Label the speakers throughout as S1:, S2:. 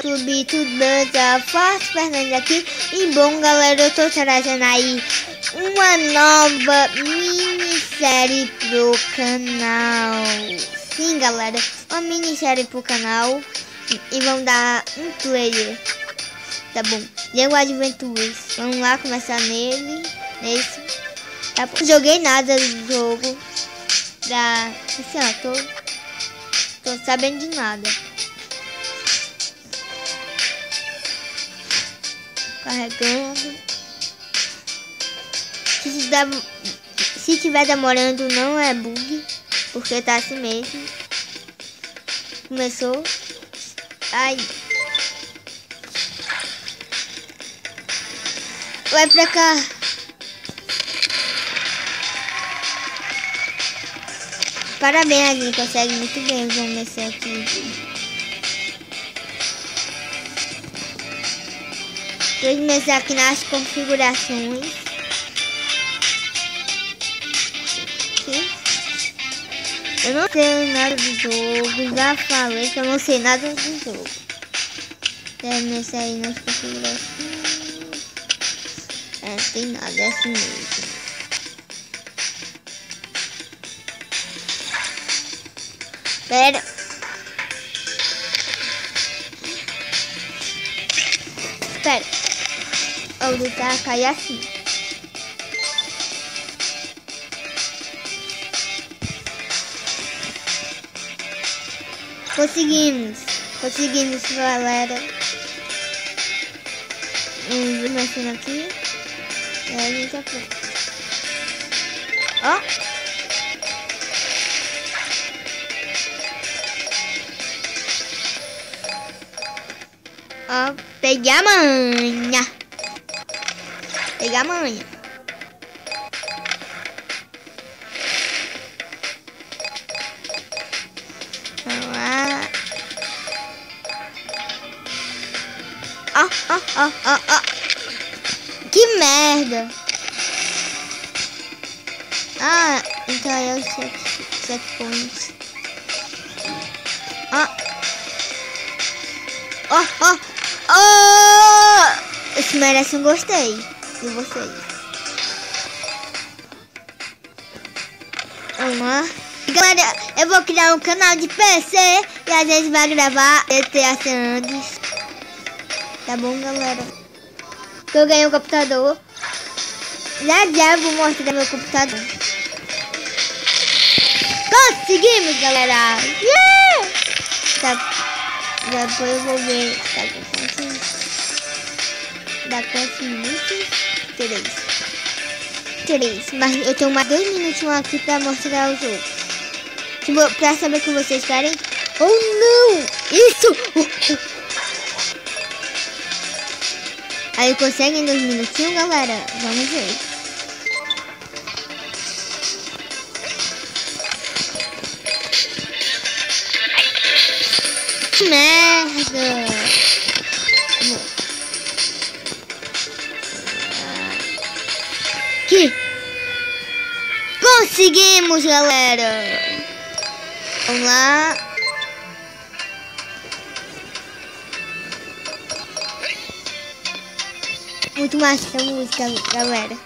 S1: Clube, tudo beleza? Forte Fernandes aqui. E bom, galera, eu tô trazendo aí uma nova minissérie pro canal. Sim, galera, uma minissérie pro canal. E vamos dar um player. Tá bom, Lego Adventures. Vamos lá começar nesse. Tá bom. Não joguei nada do jogo. Assim, ó, tô sabendo de nada. Carregando. Se tiver demorando, não é bug, porque tá assim mesmo. Começou. Ai. Vai pra cá. Parabéns, a gente consegue muito bem. Vamos descer aqui. Vou começar aqui nas configurações. Aqui. Eu não sei nada do jogo. Já falei que eu não sei nada do jogo. Deve começar aí nas configurações. Tem nada, é assim mesmo. Pera. O lutar cai assim. Conseguimos, galera. Mexendo aqui. E aí a gente já foi. Ó. Ó, peguei a manha. Vamos lá. Ó. Que merda. Ah, então é o checkpoint. Isso merece um gostei de vocês. Vamos lá. Galera, eu vou criar um canal de PC e a gente vai gravar GTA San Andreas. Tá bom, galera? Eu ganhei um computador. Já vou mostrar meu computador. Conseguimos, galera! Yeah! Tá. Depois eu vou ver. Dá quantos minutos? 3. Mas eu tenho mais 2 minutinhos aqui pra mostrar o jogo. Pra saber o que vocês querem. Oh, não! Isso! Aí conseguem 2 minutinhos, galera? Vamos ver. Merda! Aqui! Conseguimos, galera! Vamos lá! Muito massa essa música, galera.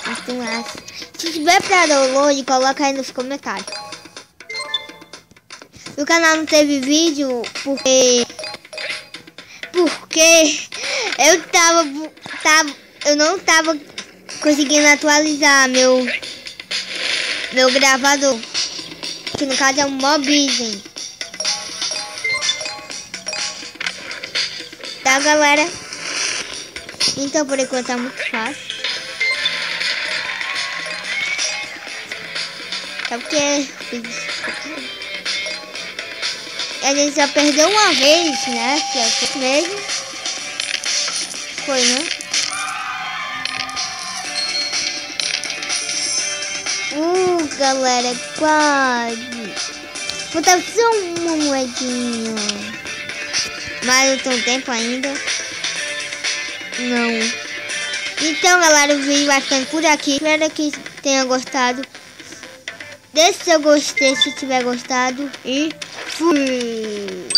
S1: Muito massa. Se tiver pra download, coloca aí nos comentários. O canal não teve vídeo porque eu não tava conseguindo atualizar meu gravador, que no caso é um Mobizen. Tá, galera? Então por enquanto tá muito fácil. Tá, porque a gente já perdeu uma vez, né? Que é o mesmo. Foi, né? Galera, quase. Faltava só uma moedinha. Mas não tem tempo ainda. Não. Então, galera, o vídeo vai ficando por aqui. Espero que tenha gostado. Deixe seu gostei se tiver gostado. E fui!